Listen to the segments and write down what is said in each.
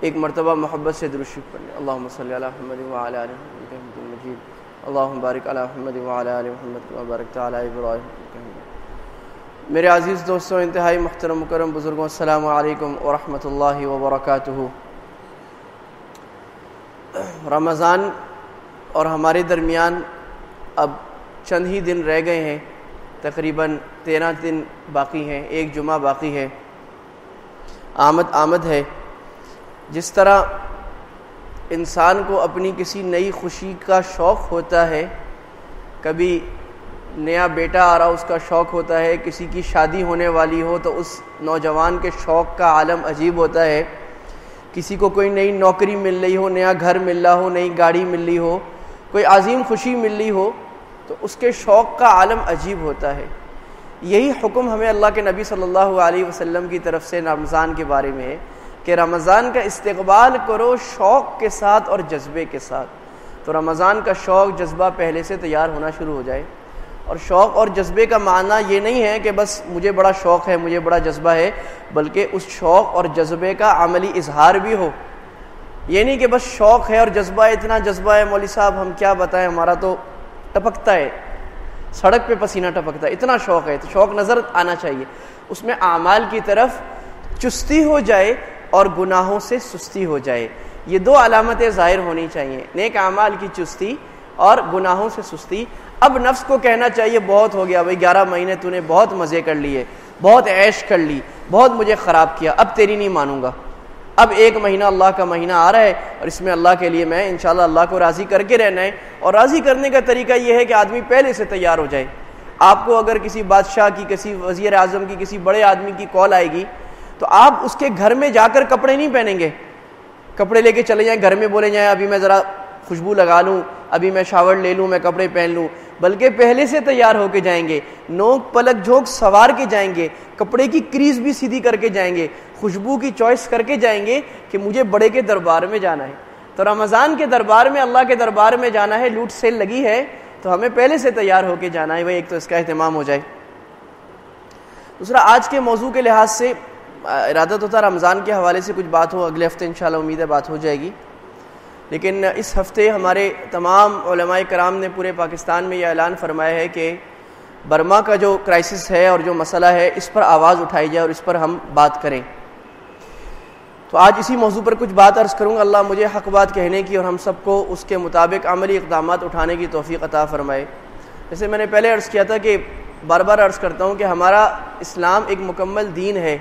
ایک مرتبہ محبت سے درود شریف پڑھ لیں۔ اللہم صلی علی محمد وعلی آل محمد انک حمید مجید، اللہم بارک علی محمد وعلی آل محمد کما بارکت علی ابراہیم انک حمید مجید۔ میرے عزیز دوستوں، انتہائی محترم مکرم بزرگوں، السلام علیکم ورحمۃ اللہ وبرکاتہ۔ رمضان اور ہمارے درمیان اب چند ہی دن رہ گئے ہیں، تقریباً 13 دن باقی ہیں، ایک جمعہ باقی ہے، آمد ہے۔ جس طرح انسان کو اپنی کسی نئی خوشی کا شوق ہوتا ہے، کبھی نیا بیٹا آ رہا اس کا شوق ہوتا ہے، کسی کی شادی ہونے والی ہو تو اس نوجوان کے شوق کا عالم عجیب ہوتا ہے، کسی کو کوئی نئی نوکری مل رہی ہو، نیا گھر مل رہا ہو، نئی گاڑی مل رہی ہو، کوئی عظیم خوشی مل رہی ہو تو اس کے شوق کا عالم عجیب ہوتا ہے۔ یہی حکم ہمیں اللہ کے نبی صلی اللہ علیہ وسلم کی طرف سے رمضان کے بارے میں ہے کہ رمضان کا استقبال کرو شوق کے ساتھ اور جذبے کے ساتھ۔ تو رمضان کا شوق جذبہ پہلے سے تیار ہونا شروع ہو جائے، اور شوق اور جذبے کا معنی یہ نہیں ہے کہ بس مجھے بڑا شوق ہے، مجھے بڑا جذبہ ہے، بلکہ اس شوق اور جذبے کا عملی اظہار بھی ہو۔ یہ نہیں کہ بس شوق ہے اور جذبہ ہے، اتنا جذبہ ہے مولوی صاحب ہم کیا بتائیں، ہمارا تو ٹپکتا ہے، سڑک پہ پسینہ ٹپکتا ہے، اتنا شوق ہے۔ تو شوق نظر آنا چاہیے، اس میں اعمال کی طرف چستی ہو جائے اور گناہوں سے سستی ہو جائے، یہ دو علامتیں ظاہر ہونی چاہیے، نیک اعمال کی چستی اور گناہوں سے سستی۔ اب نفس کو کہنا چاہیے بہت ہو گیا بھائی، 11 مہینے تو نے بہت مزے کر لیے، بہت عیش کر لی، بہت مجھے خراب کیا، اب تیری نہیں مانوں گا۔ اب 1 مہینہ اللہ کا مہینہ آ رہا ہے اور اس میں اللہ کے لیے میں انشاءاللہ اللہ کو راضی کر کے رہنا ہے، اور راضی کرنے کا طریقہ یہ ہے کہ آدمی پہلے سے تیار ہو جائے۔ آپ کو اگر کسی بادشاہ کی، کسی وزیر اعظم کی، کسی بڑے آدمی کی کال آئے گی تو آپ اس کے گھر میں جا کر کپڑے نہیں پہنیں گے، کپڑے لے کے چلے جائیں، گھر میں بولے جائیں ابھی میں ذرا خوشبو لگا لوں، ابھی میں شاور لے لوں، میں کپڑے پہن لوں، بلکہ پہلے سے تیار ہو کے جائیں گے، نوک پلک جھونک سوار کے جائیں گے، کپڑے کی کریز بھی سیدھی کر کے جائیں گے، خوشبو کی چوائس کر کے جائیں گے کہ مجھے بڑے کے دربار میں جانا ہے۔ تو رمضان کے دربار میں، اللہ کے دربار میں جانا ہے، لوٹ سیل لگی ہے تو ہمیں پہلے سے تیار ہو کے جانا ہے، بھائی ایک تو اس کا اہتمام ہو جائے۔ دوسرا، آج کے موضوع کے لحاظ سے ارادہ تو تھا رمضان کے حوالے سے کچھ بات ہو، اگلے ہفتے انشاءاللہ امید ہے بات ہو جائے گی، لیکن اس ہفتے ہمارے تمام علماء کرام نے پورے پاکستان میں یہ اعلان فرمایا ہے کہ برما کا جو کرائسس ہے اور جو مسئلہ ہے اس پر آواز اٹھائی جائے اور اس پر ہم بات کریں۔ تو آج اسی موضوع پر کچھ بات عرض کروں گا، اللہ مجھے حق بات کہنے کی اور ہم سب کو اس کے مطابق عملی اقدامات اٹھانے کی توفیق عطا فرمائے۔ جیسے میں نے پہلے عرض کیا تھا کہ بار بار عرض کرتا ہوں کہ ہمارا اسلام ایک مکمل دین ہے،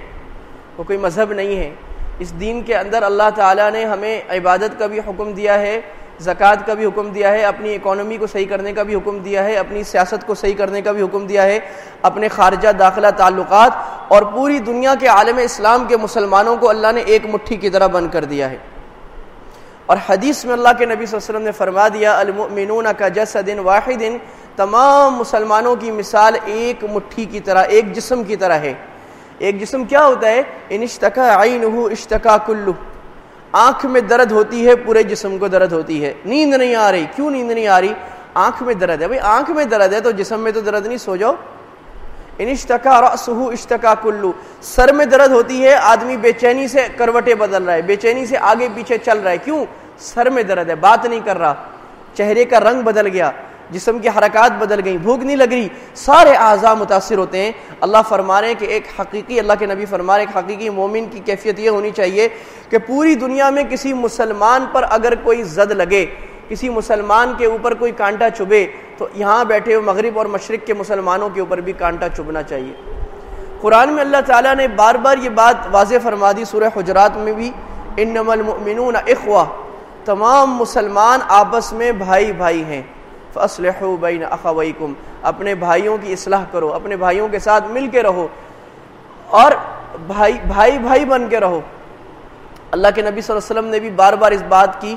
وہ کوئی مذہب نہیں ہے۔ اس دین کے اندر اللہ تعالیٰ نے ہمیں عبادت کا بھی حکم دیا ہے، زکوٰۃ کا بھی حکم دیا ہے، اپنی اکانومی کو صحیح کرنے کا بھی حکم دیا ہے، اپنی سیاست کو صحیح کرنے کا بھی حکم دیا ہے، اپنے خارجہ داخلہ تعلقات، اور پوری دنیا کے عالم اسلام کے مسلمانوں کو اللہ نے ایک مٹھی کی طرح بند کر دیا ہے۔ اور حدیث میں اللہ کے نبی صلی اللہ علیہ وسلم نے فرما دیا، المؤمنون کجسد واحد، تمام مسلمانوں کی مثال ایک مٹھی کی طرح، ایک جسم کی طرح ہے۔ ایک جسم کیا ہوتا ہے؟ ان اشتکا عینہ اشتکا کلہ، آنکھ میں درد ہوتی ہے پورے جسم کو درد ہوتی ہے، نیند نہیں آ رہی، کیوں نیند نہیں آ رہی؟ آنکھ میں درد ہے۔ بھائی آنکھ میں درد ہے تو جسم میں تو درد نہیں، سو جاؤ۔ ان اشتکا رأسہ اشتکا کلہ، سر میں درد ہوتی ہے، آدمی بے چینی سے کروٹیں بدل رہا ہے، بے چینی سے آگے پیچھے چل رہا ہے، کیوں؟ سر میں درد ہے، بات نہیں کر رہا، چہرے کا رنگ بدل گیا، جسم کی حرکات بدل گئیں، بھوک نہیں لگ رہی، سارے اعضاء متاثر ہوتے ہیں۔ اللہ فرما رہے ہیں کہ ایک حقیقی، اللہ کے نبی فرما رہے ہیں، ایک حقیقی مومن کی کیفیت یہ ہونی چاہیے کہ پوری دنیا میں کسی مسلمان پر اگر کوئی زد لگے، کسی مسلمان کے اوپر کوئی کانٹا چبھے تو یہاں بیٹھے ہوئے مغرب اور مشرق کے مسلمانوں کے اوپر بھی کانٹا چبھنا چاہیے۔ قرآن میں اللہ تعالیٰ نے بار بار یہ بات واضح فرما دی، سورہ حجرات میں بھی، انما المؤمنون اخوہ، تمام مسلمان آپس میں بھائی بھائی ہیں، فاصلحوا بین اخویکم، اپنے بھائیوں کی اصلاح کرو، اپنے بھائیوں کے ساتھ مل کے رہو اور بھائی بھائی بن کے رہو۔ اللہ کے نبی صلی اللہ علیہ وسلم نے بھی بار بار اس بات کی،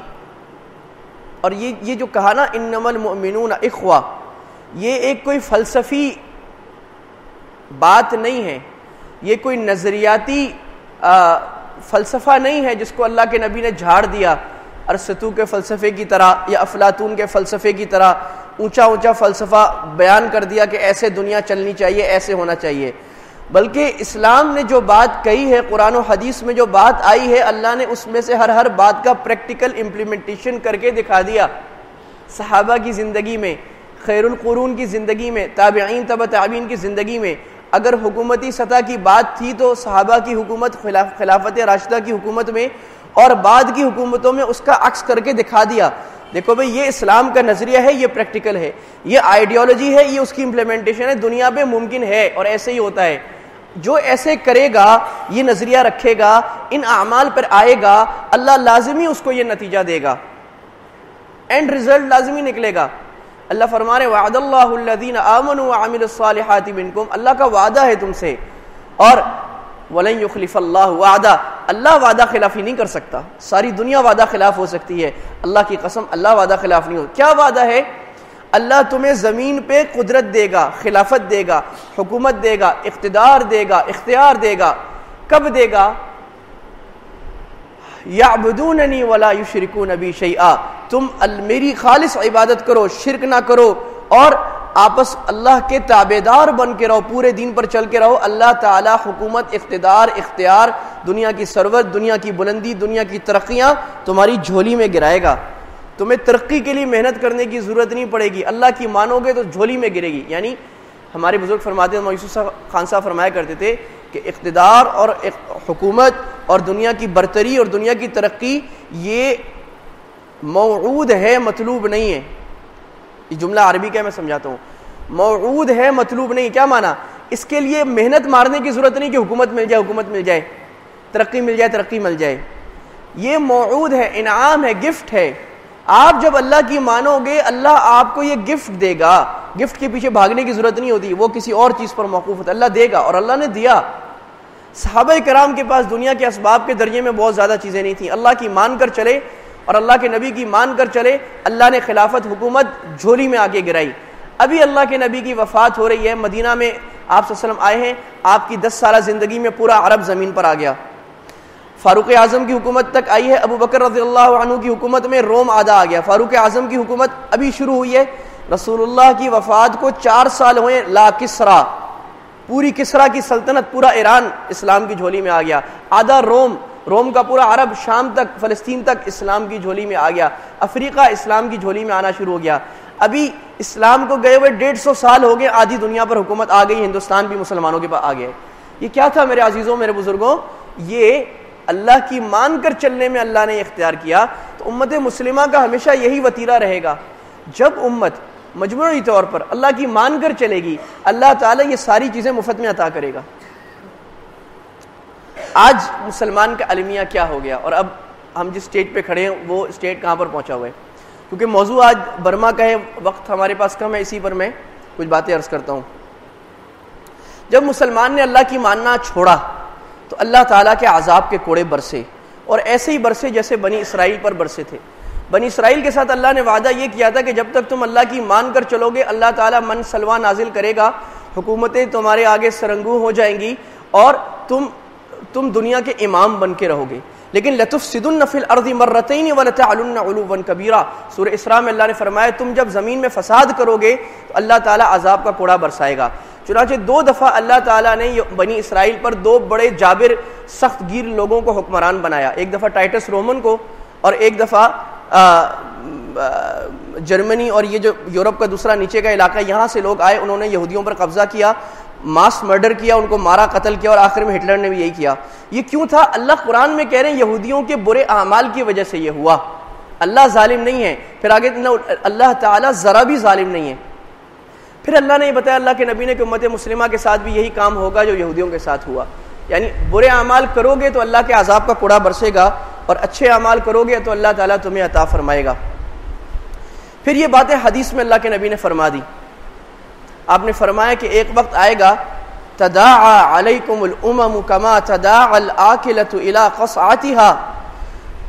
اور یہ جو کہا نا انما المؤمنون اخوہ، یہ ایک کوئی فلسفی بات نہیں ہے، یہ کوئی نظریاتی فلسفہ نہیں ہے جس کو اللہ کے نبی نے جھاڑ دیا ارسطو کے فلسفے کی طرح یا افلاطون کے فلسفے کی طرح اونچا اونچا فلسفہ بیان کر دیا کہ ایسے دنیا چلنی چاہیے، ایسے ہونا چاہیے۔ بلکہ اسلام نے جو بات کہی ہے، قرآن و حدیث میں جو بات آئی ہے، اللہ نے اس میں سے ہر بات کا پریکٹیکل امپلیمنٹیشن کر کے دکھا دیا۔ صحابہ کی زندگی میں، خیر القرون کی زندگی میں، تابعین تبع تابعین کی زندگی میں اگر حکومتی سطح کی بات تھی تو صحابہ کی حکومت، خلافت راشدہ کی حکومت میں اور بعد کی حکومتوں میں اس کا عکس کر کے دکھا دیا۔ دیکھو بھئی، یہ اسلام کا نظریہ ہے، یہ پریکٹیکل ہے، یہ آئیڈیالوجی ہے، یہ اس کی امپلیمنٹیشن ہے، دنیا پہ ممکن ہے اور ایسے ہی ہوتا ہے۔ جو ایسے کرے گا، یہ نظریہ رکھے گا، ان اعمال پر آئے گا، اللہ لازمی اس کو یہ نتیجہ دے گا، اینڈ ریزلٹ لازمی نکلے گا۔ اللہ فرما رہے وعد اللہ الذین آمنوا وعملوا الصالحات منکم، اللہ کا وعدہ ہے تم سے، اور وَلَن يُخْلِفَ اللَّهُ وَعْدَ، اللہ وعدہ خلافی نہیں کر سکتا۔ ساری دنیا وعدہ خلاف ہو سکتی ہے، اللہ کی قسم اللہ وعدہ خلاف نہیں ہو۔ کیا وعدہ ہے؟ اللہ تمہیں زمین پہ قدرت دے گا، خلافت دے گا، حکومت دے گا، اقتدار دے گا، اختیار دے گا۔ کب دے گا؟ یعبدوننی ولا یشرکون بی شیئا، تم میری خالص عبادت کرو، شرک نہ کرو، اور آپس اللہ کے تابعدار بن کے رہو، پورے دین پر چل کے رہو۔ اللہ تعالی حکومت، اقتدار، اختیار، دنیا کی ثروت، دنیا کی بلندی، دنیا کی ترقیاں تمہاری جھولی میں گرائے گا۔ تمہیں ترقی کے لیے محنت کرنے کی ضرورت نہیں پڑے گی، اللہ کی مانو گے تو جھولی میں گرے گی۔ یعنی ہمارے بزرگ فرماتے ہیں، یوسف خان صاحب فرمایا کرتے تھے کہ اقتدار اور حکومت اور دنیا کی برتری اور دنیا کی ترقی یہ موعود ہے، مطلوب نہیں ہے۔ یہ جملہ عربی کا ہے، میں سمجھاتا ہوں۔ موعود ہے، مطلوب نہیں۔ کیا معنی؟ اس کے لیے محنت مارنے کی ضرورت نہیں کہ حکومت مل جائے، حکومت مل جائے، ترقی مل جائے، ترقی مل جائے۔ یہ موعود ہے، انعام ہے، گفٹ ہے۔ آپ جب اللہ کی مانو گے، اللہ آپ کو یہ گفٹ دے گا۔ گفٹ کے پیچھے بھاگنے کی ضرورت نہیں ہوتی، وہ کسی اور چیز پر موقوف ہوتا ہے، اللہ دے گا، اور اللہ نے دیا۔ صحابہ کرام کے پاس دنیا کے اسباب کے درجے میں بہت زیادہ چیزیں نہیں تھیں، اللہ کی مان کر چلے اور اللہ کے نبی کی مان کر چلے، اللہ نے خلافت، حکومت جھولی میں آگے گرائی۔ ابھی اللہ کے نبی کی وفات ہو رہی ہے، مدینہ میں آپ صلی اللہ علیہ وسلم آئے ہیں، آپ کی 10 سالہ زندگی میں پورا عرب زمین پر آ گیا۔ فاروق اعظم کی حکومت تک آئی ہے، ابو بکر رضی اللہ عنہ کی حکومت میں روم آدھا آ گیا، فاروق اعظم کی حکومت ابھی شروع ہوئی ہے۔ رسول اللہ کی وفات کو 4 سال ہوئے، لا کسرا، پوری کسرا کی سلطنت، پورا ایران اسلام کی جھولی میں آ گیا، آدھا روم کا پورا عرب، شام تک، فلسطین تک اسلام کی جھولی میں آ گیا، افریقہ اسلام کی جھولی میں آنا شروع ہو گیا۔ ابھی اسلام کو گئے ہوئے 150 سال ہو گئے، آدھی دنیا پر حکومت آ گئی، ہندوستان بھی مسلمانوں کے پاس آ گیا۔ یہ کیا تھا میرے عزیزوں، میرے بزرگوں؟ یہ اللہ کی مان کر چلنے میں اللہ نے اختیار کیا۔ تو امت مسلمہ کا ہمیشہ یہی وتیرہ رہے گا، جب امت مجموعی طور پر اللہ کی مان کر چلے گی، اللہ تعالیٰ یہ ساری چیزیں مفت میں عطا کرے گا۔ آج مسلمان کا المیہ کیا ہو گیا، اور اب ہم جس اسٹیج پہ کھڑے ہیں وہ اسٹیج کہاں پر پہنچا ہوا ہے؟ کیونکہ موضوع آج برما کا ہے، وقت ہمارے پاس کم ہے، اسی پر میں کچھ باتیں عرض کرتا ہوں۔ جب مسلمان نے اللہ کی ماننا چھوڑا تو اللہ تعالیٰ کے عذاب کے کوڑے برسے، اور ایسے ہی برسے جیسے بنی اسرائیل پر برسے تھے۔ بنی اسرائیل کے ساتھ اللہ نے وعدہ یہ کیا تھا کہ جب تک تم اللہ کی مان کر چلو گے، اللہ تعالیٰ من سلوا نازل کرے گا، حکومتیں تمہارے آگے سرنگوں ہو جائیں گی، اور تم دنیا کے امام بن کے رہو گے۔ لیکن لَتُفْسِدُنَّ فِي الْأَرْضِ مَرَّتَيْنِ وَلَتَعْلُنَّ عُلُوًّا كَبِيرًا، سورہ اسراء میں اللہ نے فرمایا تم جب زمین میں فساد کرو گے تو اللہ تعالیٰ عذاب کا کوڑا برسائے گا۔ چنانچہ 2 دفعہ اللہ تعالیٰ نے بنی اسرائیل پر 2 بڑے جابر سخت گیر لوگوں کو حکمران بنایا، ایک دفعہ ٹائٹس رومن کو، اور ایک دفعہ جرمنی اور یہ جو یورپ کا دوسرا نیچے کا علاقہ، یہاں سے لوگ آئے، انہوں نے یہودیوں پر قبضہ کیا، ماس مرڈر کیا، ان کو مارا، قتل کیا، اور آخر میں ہٹلر نے بھی یہی کیا۔ یہ کیوں تھا؟ اللہ قرآن میں کہہ رہے ہیں یہودیوں کے برے اعمال کی وجہ سے یہ ہوا، اللہ ظالم نہیں ہے۔ پھر آگے اللہ تعالیٰ ذرا بھی ظالم نہیں ہے۔ پھر اللہ نے یہ بتایا اللہ کے نبی نے کہ امت مسلمہ کے ساتھ بھی یہی کام ہوگا جو یہودیوں کے ساتھ ہوا، یعنی برے اعمال کرو گے تو اللہ کے عذاب کا کوڑا برسے گا، اور اچھے اعمال کرو گے تو اللہ تعالیٰ تمہیں عطا فرمائے گا۔ پھر یہ باتیں حدیث میں اللہ کے نبی نے فرما دی۔ آپ نے فرمایا کہ ایک وقت آئے گا تداعى علیکم الامم کما تداعى الآکلۃ الی قصعتها،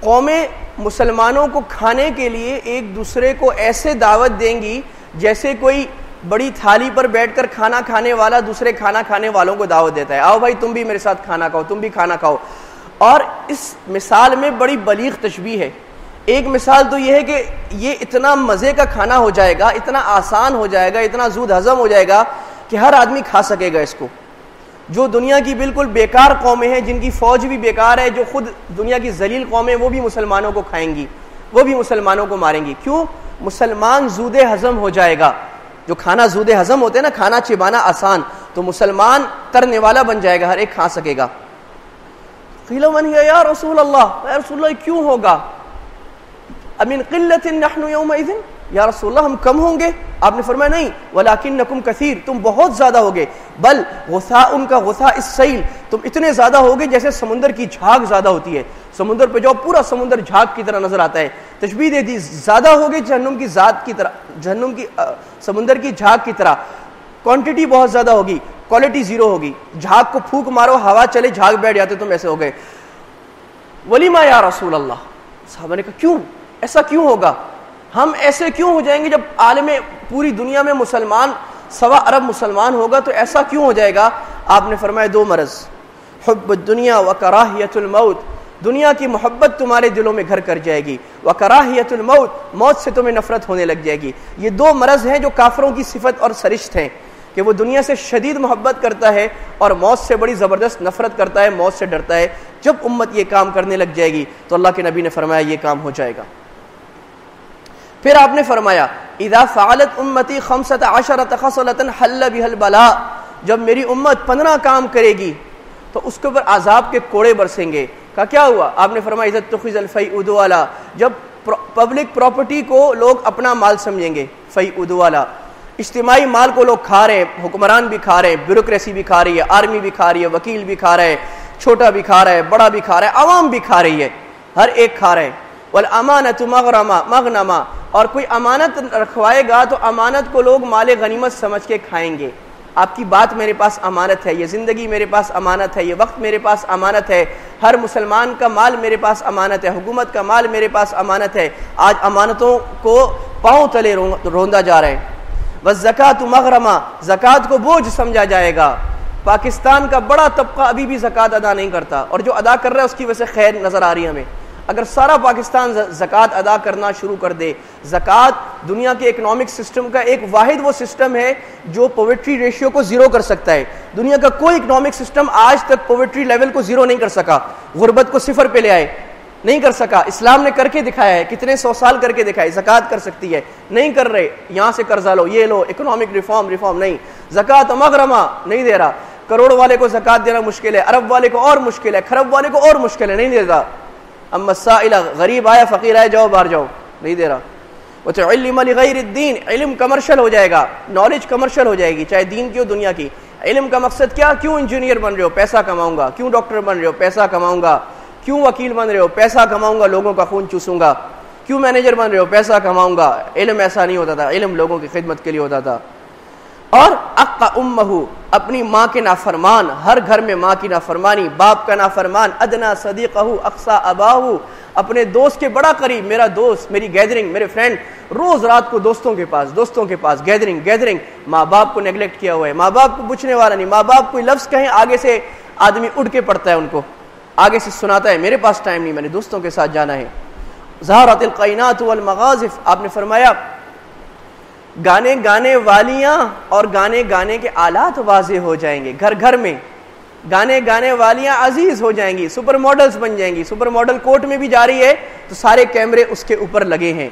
قومیں مسلمانوں کو کھانے کے لیے ایک دوسرے کو ایسے دعوت دیں گی جیسے کوئی بڑی تھالی پر بیٹھ کر کھانا کھانے والا دوسرے کھانا کھانے والوں کو دعوت دیتا ہے، آؤ بھائی تم بھی میرے ساتھ کھانا کھاؤ، تم بھی کھانا کھاؤ۔ اور اس مثال میں بڑی بلیغ تشبیہ ہے۔ ایک مثال تو یہ ہے کہ یہ اتنا مزے کا کھانا ہو جائے گا، اتنا آسان ہو جائے گا، اتنا زود ہضم ہو جائے گا کہ ہر آدمی کھا سکے گا اس کو۔ جو دنیا کی بالکل بیکار قومیں ہیں، جن کی فوج بھی بیکار ہے، جو خود دنیا کی ذلیل قومیں، وہ بھی مسلمانوں کو کھائیں گی، وہ بھی مسلمانوں کو ماریں گی. کیوں؟ مسلمان زود ہضم ہو جائے گا. جو کھانا زود ہضم ہوتے ہیں نا، کھانا چبانا آسان، تو مسلمان ترنے والا بن جائے گا، ہر ایک کھا سکے گا. قیل من ہی یا رسول اللہ، یا رسول اللہ کیوں ہوگا؟ امن قلت نحن یومئذ، یا رسول اللہ ہم کم ہوں گے؟ آپ نے فرمایا نہیں، ولکنکم کثیر، تم بہت زیادہ ہوگے. بل غثاء کا غثاء السیل، تم اتنے زیادہ ہوگے جیسے سمندر کی جھاگ زیادہ ہوتی ہے. سمندر پہ جاؤ، پورا سمندر جھاگ کی طرح نظر آتا ہے. تشبیہ دے دی، زیادہ ہوگے جہنم کی ذات کی طرح، جہنم کی سمندر کی جھاگ کی طرح. کوانٹٹی بہت زیادہ ہوگی، کوالٹی زیرو ہوگی. جھاگ کو پھونک مارو، ہوا چلے، جھاگ بیٹھ جاتے، تم ایسے ہو گئے. ولیما یا رسول اللہ، صحابہ نے کہا کیوں ایسا کیوں ہوگا؟ ہم ایسے کیوں ہو جائیں گے؟ جب عالم پوری دنیا میں مسلمان 1.25 ارب مسلمان ہوگا تو ایسا کیوں ہو جائے گا؟ آپ نے فرمایا 2 مرض، حب الدنیا و کراہیت الموت، دنیا کی محبت تمہارے دلوں میں گھر کر جائے گی، و کراہیت الموت، موت سے تمہیں نفرت ہونے لگ جائے گی. یہ 2 مرض ہیں جو کافروں کی صفت اور سرشت ہیں، کہ وہ دنیا سے شدید محبت کرتا ہے اور موت سے بڑی زبردست نفرت کرتا ہے، موت سے ڈرتا ہے. جب امت یہ کام کرنے لگ جائے گی تو اللہ کے نبی نے فرمایا یہ کام ہو جائے گا. پھر آپ نے فرمایا اذا فعلت امتی 15 خصلة حل بها البلاء، جب میری امت 15 کام کرے گی تو اس کے اوپر عذاب کے کوڑے برسیں گے. کہا کیا ہوا؟ آپ نے فرمایا اذا اتخذ الفیء دوالا، جب پبلک پراپرٹی کو لوگ اپنا مال سمجھیں گے. فیء دوالا، اجتماعی مال کو لوگ کھا رہے ہیں، حکمران بھی کھا رہے ہیں، بیوروکریسی بھی کھا رہی ہے، آرمی بھی کھا رہی ہے، وکیل بھی کھا رہا ہے، چھوٹا بھی کھا رہا ہے، بڑا بھی کھا رہا ہے، عوام بھی کھا رہی ہے، ہر ایک کھا رہے ہیں. والامانۃ مغنما، اور کوئی امانت رکھوائے گا تو امانت کو لوگ مال غنیمت سمجھ کے کھائیں گے. آپ کی بات میرے پاس امانت ہے، یہ زندگی میرے پاس امانت ہے، یہ وقت میرے پاس امانت ہے، ہر مسلمان کا مال میرے پاس امانت ہے، حکومت کا مال میرے پاس امانت ہے. آج امانتوں کو پاؤں تلے روندا جا رہے ہیں. والزکاۃ مغرمہ، زکوٰۃ کو بوجھ سمجھا جائے گا. پاکستان کا بڑا طبقہ ابھی بھی زکوٰۃ ادا نہیں کرتا، اور جو ادا کر رہا ہے اس کی وجہ سے خیر نظر آ رہی ہے ہمیں. اگر سارا پاکستان زکوٰۃ ادا کرنا شروع کر دے. زکوٰۃ دنیا کے اکنامک سسٹم کا ایک واحد وہ سسٹم ہے جو پوورٹی ریشیو کو 0 کر سکتا ہے. دنیا کا کوئی اکنامک سسٹم آج تک پوورٹی لیول کو 0 نہیں کر سکا، غربت کو 0 پہ لے آئے، نہیں کر سکا. اسلام نے کر کے دکھایا ہے، کتنے 100 سال کر کے دکھائے. زکوٰۃ کر سکتی ہے، نہیں کر رہے. یہاں سے قرضہ لو، یہ لو، اکنامک ریفارم نہیں. زکوٰۃ مغرمہ نہیں دے رہا. کروڑ والے کو زکوٰۃ دینا مشکل ہے، ارب والے کو اور مشکل ہے، خرب والے کو اور مشکل ہے، نہیں دیتا. اما السائل، غریب آیا فقیر آیا جاؤ باہر جاؤ، نہیں دے رہا. وتعلم لغیر الدین، علم کمرشل ہو جائے گا، نالج کمرشل ہو جائے گی، چاہے دین کی ہو دنیا کی. علم کا مقصد کیا؟ کیوں انجینئر بن رہے ہو؟ پیسہ کماؤں گا. کیوں ڈاکٹر بن رہے ہو؟ پیسہ کماؤں گا. کیوں وکیل بن رہے ہو؟ پیسہ کماؤں گا، لوگوں کا خون چوسوں گا. کیوں مینیجر بن رہے ہو؟ پیسہ کماؤں گا. علم ایسا نہیں ہوتا تھا، علم لوگوں کی خدمت کے لیے ہوتا تھا. اور اقا امہ، اپنی ماں کے نافرمان، ہر گھر میں ماں کی نافرمانی، باپ کا نافرمان. ادنا صدیقہ اقصا اباہ، اپنے دوست کے بڑا قریب، میرا دوست، میری گیدرنگ، میرے فرینڈ، روز رات کو دوستوں کے پاس گیدرنگ. ماں باپ کو نیگلیکٹ کیا ہوا ہے، ماں باپ کو پوچھنے والا نہیں. ماں باپ کوئی لفظ کہیں آگے سے آدمی اڑ کے پڑتا ہے، ان کو آگے سے سناتا ہے میرے پاس ٹائم نہیں، میں نے دوستوں کے ساتھ جانا ہے. ظہرت القینات والمغازف، آپ نے فرمایا گانے گانے والیاں اور گانے گانے کے آلات واضح ہو جائیں گے. گھر گھر میں گانے گانے والیاں عزیز ہو جائیں گی، سپر ماڈلز بن جائیں گی. سپر ماڈل کوٹ میں بھی جا رہی ہے تو سارے کیمرے اس کے اوپر لگے ہیں،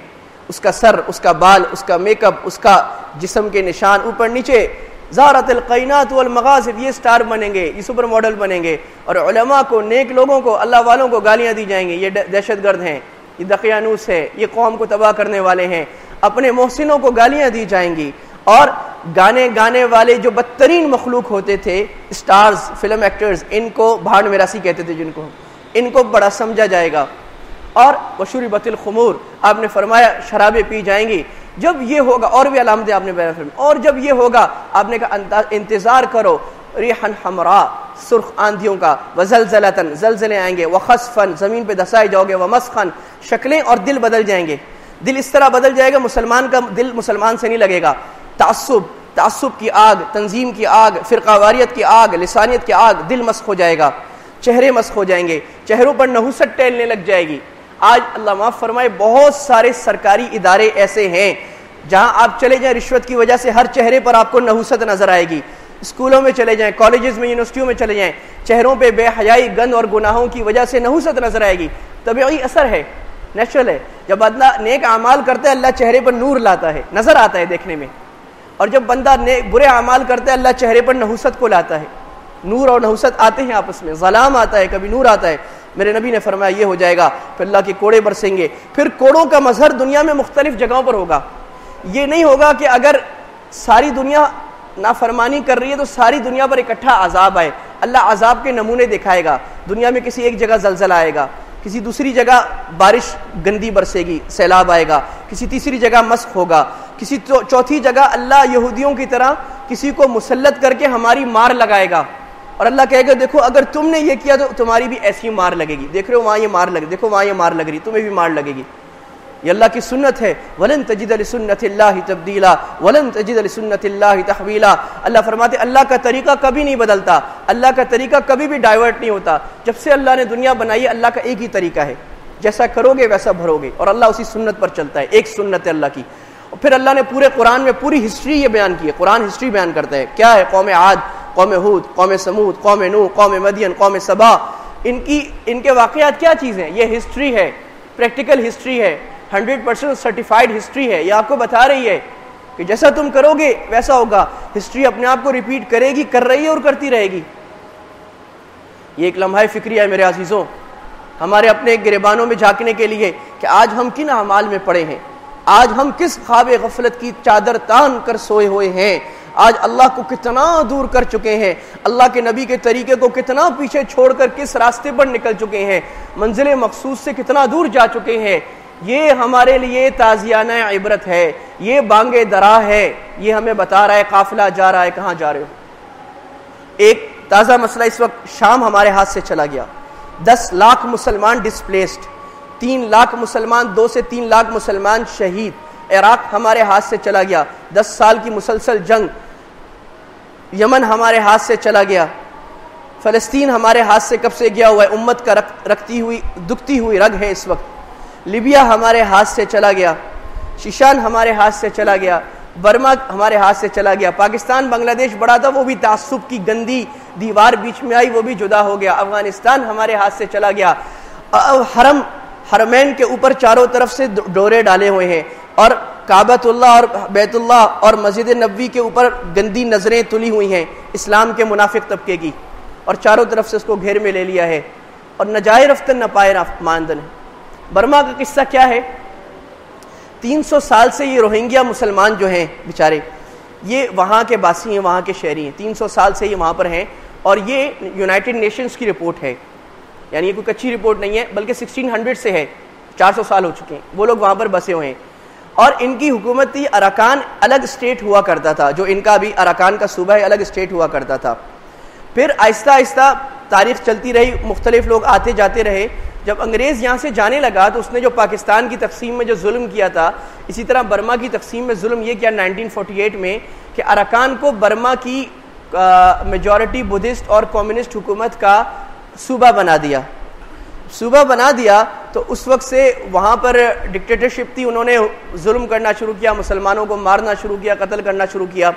اس کا سر، اس کا بال، اس کا میک اپ، اس کا جسم کے نشان اوپر نیچے. ظہرت القینات والمغازف، یہ سٹار بنیں گے، یہ سپر ماڈل بنیں گے. اور علماء کو، نیک لوگوں کو، اللہ والوں کو گالیاں دی جائیں گی، یہ دہشت گرد ہیں، یہ دقیانوس ہے، یہ قوم کو تباہ کرنے والے ہیں. اپنے محسنوں کو گالیاں دی جائیں گی. اور گانے گانے والے جو بدترین مخلوق ہوتے تھے، سٹارز، فلم ایکٹرز، ان کو بھاڑ میراثی کہتے تھے، ان کو بڑا سمجھا جائے گا. اور وشربت الخمور، آپ نے فرمایا شرابیں پی جائیں گی. جب یہ ہوگا، اور بھی علامتیں آپ نے بیان فرمائی، اور جب یہ ہوگا آپ نے کہا انتظار کرو، ریحا حمراء، سرخ آندھیوں کا، وزلزلتن، زلزلے آئیں گے، وخسفن، زمین پہ دھسائے جاؤ گے، ومسخن، شکلیں اور دل بدل جائیں گے. دل اس طرح بدل جائے گا، مسلمان کا دل مسلمان سے نہیں لگے گا. تعصب کی آگ، تنظیم کی آگ، فرقہ واریت کی آگ، لسانیت کی آگ، دل مسخ ہو جائے گا، چہرے مسخ ہو جائیں گے، چہروں پر نحوست ٹہلنے لگ جائے گی. آج اللہ معاف فرمائے بہت سارے سرکاری ادارے ایسے ہیں جہاں آپ چلے جائیں رشوت کی وجہ سے ہر چہرے پر آپ کو نحوست نظر آئے گی. اسکولوں میں چلے جائیں، کالجز میں، یونیورسٹیوں میں چلے جائیں، چہروں پہ بے حیائی، گند اور گناہوں کی وجہ سے نحوست نظر آئے گی. طبیعی اثر ہے، نیچرل ہے. جب بندہ نیک اعمال کرتا ہے اللہ چہرے پر نور لاتا ہے، نظر آتا ہے دیکھنے میں. اور جب بندہ برے اعمال کرتا ہے اللہ چہرے پر نحوست کو لاتا ہے. نور اور نحوست آتے ہیں آپس میں، ظلام آتا ہے، کبھی نور آتا ہے. میرے نبی نے فرمایا یہ ہو جائے گا، پھر اللہ کے کوڑے برسیں گے. پھر کوڑوں کا مظہر دنیا میں مختلف جگہوں پر ہوگا. یہ نہیں ہوگا کہ اگر ساری دنیا نافرمانی کر رہی ہے تو ساری دنیا پر اکٹھا عذاب آئے. اللہ عذاب کے نمونے دکھائے گا. دنیا میں کسی ایک جگہ زلزلہ آئے گا، کسی دوسری جگہ بارش گندی برسے گی، سیلاب آئے گا، کسی تیسری جگہ مسخ ہوگا، کسی چوتھی جگہ اللہ یہودیوں کی طرح کسی کو مسلط کر کے ہماری مار لگائے گا. اور اللہ کہے گا دیکھو اگر تم نے یہ کیا تو تمہاری بھی ایسی مار لگے گی. دیکھ رہے ہو وہاں یہ مار لگے، دیکھو وہاں یہ مار لگ رہی، تمہیں بھی مار لگے گی. یہ اللہ کی سنت ہے. وَلَن تَجِدَ لِسُنَّتِ اللَّهِ تَبْدِيلًا وَلَن تَجِدَ لِسُنَّتِ اللَّهِ تَحْوِيلًا. اللہ فرماتے اللہ کا طریقہ کبھی نہیں بدلتا، اللہ کا طریقہ کبھی بھی ڈائیورٹ نہیں ہوتا. جب سے اللہ نے دنیا بنائی ہے اللہ کا ایک ہی طریقہ ہے، جیسا کرو گے ویسا بھرو گے. اور اللہ اسی سنت پر چلتا ہے، ایک سنت ہے اللہ کی. اور پھر اللہ نے پورے قرآن میں پوری ہسٹری یہ بیان کی ہے. قرآن ہسٹری بیان کرتا ہے. کیا ہے؟ قوم عاد، قوم ہود، قوم سمود، قوم نوح، قوم مدین، قوم سبا، ان کے واقعات کیا چیزیں. یہ ہسٹری ہے، پریکٹیکل ہسٹری ہے، 100% سرٹیفائڈ ہسٹری ہے. یہ آپ کو بتا رہی ہے کہ جیسا تم کرو گے ویسا ہوگا. ہسٹری اپنے آپ کو ریپیٹ کرے گی، کر رہی ہے اور کرتی رہے گی. یہ ایک لمحہ فکری ہے میرے عزیزوں، ہمارے اپنے گریبانوں میں جھانکنے کے لیے کہ آج ہم کن اعمال میں پڑے ہیں، آج ہم کس خواب غفلت کی چادر تان کر سوئے ہوئے ہیں، آج اللہ کو کتنا دور کر چکے ہیں، اللہ کے نبی کے طریقے کو کتنا پیچھے چھوڑ کر کس راستے پر نکل چکے ہیں، منزل مقصود سے کتنا دور جا چکے ہیں. یہ ہمارے لیے تازیانہ عبرت ہے، یہ بانگ درا ہے. یہ ہمیں بتا رہا ہے قافلہ جا رہا ہے، کہاں جا رہے ہو. ایک تازہ مسئلہ اس وقت شام ہمارے ہاتھ سے چلا گیا. 10 لاکھ مسلمان ڈسپلیسڈ، 3 لاکھ مسلمان، 2 سے 3 لاکھ مسلمان شہید. عراق ہمارے ہاتھ سے چلا گیا. 10 سال کی مسلسل جنگ. یمن ہمارے ہاتھ سے چلا گیا. فلسطین ہمارے ہاتھ سے کب سے گیا ہوا ہے، امت کا دکھتی ہوئی رگ ہے اس وقت. لیبیا ہمارے ہاتھ سے چلا گیا. شیشان ہمارے ہاتھ سے چلا گیا. برما ہمارے ہاتھ سے چلا گیا. پاکستان بنگلہ دیش بڑا تھا، وہ بھی تعصب کی گندی دیوار بیچ میں آئی، وہ بھی جدا ہو گیا. افغانستان ہمارے ہاتھ سے چلا گیا. حرمین کے اوپر چاروں طرف سے ڈورے ڈالے ہوئے ہیں، اور کعبۃ اللہ اور بیت اللہ اور مسجد نبوی کے اوپر گندی نظریں تلی ہوئی ہیں اسلام کے منافق طبقے کی، اور چاروں طرف سے اس کو گھیر میں لے لیا ہے. اور نہ جائے رفتن نہ پائے ماندن ہے. برما کا قصہ کیا ہے؟ 300 سال سے یہ روہنگیا مسلمان جو ہیں بیچارے، یہ وہاں کے باسی ہیں، وہاں کے شہری ہیں. 300 سال سے یہ وہاں پر ہیں، اور یہ یونائٹڈ نیشنز کی رپورٹ ہے. یعنی یہ کوئی کچی رپورٹ نہیں ہے، بلکہ 1600 سے ہے، 400 سال ہو چکے ہیں وہ لوگ وہاں پر بسے ہوئے ہیں. اور ان کی حکومت تھی، اراکان الگ اسٹیٹ ہوا کرتا تھا، جو ان کا بھی اراکان کا صوبہ ہے الگ اسٹیٹ ہوا کرتا تھا. پھر آہستہ آہستہ تاریخ چلتی رہی، مختلف لوگ آتے جاتے رہے. جب انگریز یہاں سے جانے لگا تو اس نے جو پاکستان کی تقسیم میں جو ظلم کیا تھا، اسی طرح برما کی تقسیم میں ظلم یہ کیا 1948 میں کہ اراکان کو برما کی میجورٹی بدھسٹ اور کمیونسٹ حکومت کا صوبہ بنا دیا. تو اس وقت سے وہاں پر ڈکٹیٹرشپ تھی، انہوں نے ظلم کرنا شروع کیا، مسلمانوں کو مارنا شروع کیا، قتل کرنا شروع کیا.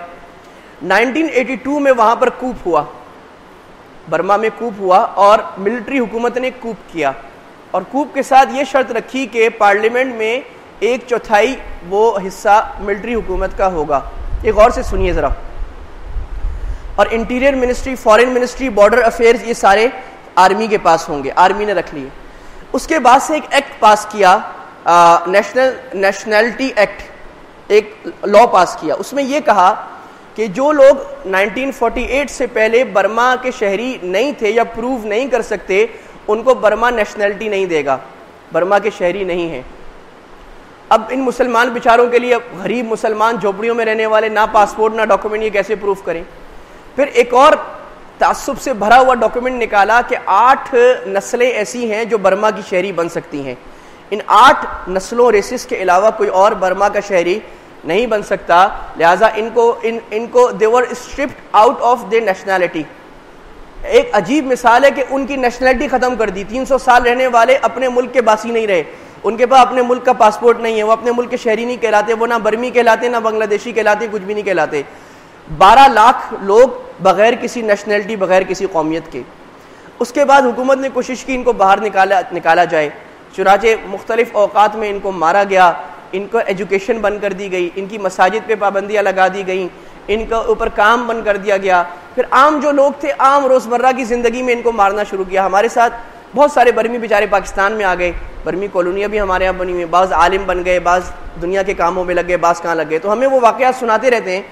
1982 میں وہاں پر کوپ ہوا، برما میں کوپ ہوا، اور ملٹری حکومت نے کوپ کیا. اور کوپ کے ساتھ یہ شرط رکھی کہ پارلیمنٹ میں 1/4 وہ حصہ ملٹری حکومت کا ہوگا. یہ غور سے سنیے ذرا. اور interior ministry, foreign ministry, border affairs, یہ سارے آرمی کے پاس ہوں گے، آرمی نے رکھ لیے. اس کے بعد سے ایک ایکٹ پاس کیا، نیشنلٹی ایکٹ، ایک لا پاس کیا. اس میں یہ کہا کہ جو لوگ 1948 سے پہلے برما کے شہری نہیں تھے یا پروو نہیں کر سکتے، ان کو برما نیشنلٹی نہیں دے گا، برما کے شہری نہیں ہیں. اب ان مسلمان بیچاروں کے لیے، غریب مسلمان جھوپڑیوں میں رہنے والے، نہ پاسپورٹ نہ ڈاکومنٹ، یہ کیسے پروف کریں؟ پھر ایک اور تعصب سے بھرا ہوا ڈاکومنٹ نکالا کہ 8 نسلیں ایسی ہیں جو برما کی شہری بن سکتی ہیں. ان 8 نسلوں ریسز کے علاوہ کوئی اور برما کا شہری نہیں بن سکتا. لہٰذا ان کو they were stripped out of their nationality. ایک عجیب مثال ہے کہ ان کی نیشنلٹی ختم کر دی. 300 سال رہنے والے اپنے ملک کے باسی نہیں رہے، ان کے پاس اپنے ملک کا پاسپورٹ نہیں ہے، وہ اپنے ملک کے شہری نہیں کہلاتے، وہ نہ برمی کہلاتے، نہ بنگلہ دیشی کہلاتے، کچھ بھی نہیں کہلاتے. 12 لاکھ لوگ بغیر کسی نیشنلٹی، بغیر کسی قومیت کے۔ اس کے بعد حکومت نے کوشش کی ان کو باہر نکالا جائے، چنانچہ مختلف اوقات میں ان کو مارا گیا، ان کو ایجوکیشن بند کر دی گئی، ان کی مساجد پہ پابندیاں لگا دی گئیں، ان کے اوپر کام بند کر دیا گیا۔ پھر عام جو لوگ تھے عام روزمرہ کی زندگی میں ان کو مارنا شروع کیا۔ ہمارے ساتھ بہت سارے برمی بیچارے پاکستان میں آ گئے، برمی کالونیاں بھی ہمارے یہاں بنی ہوئی، بعض عالم بن گئے، بعض دنیا کے کاموں میں لگ گئے، بعض کہاں لگ گئے۔ تو ہمیں وہ واقعات سناتے رہتے ہیں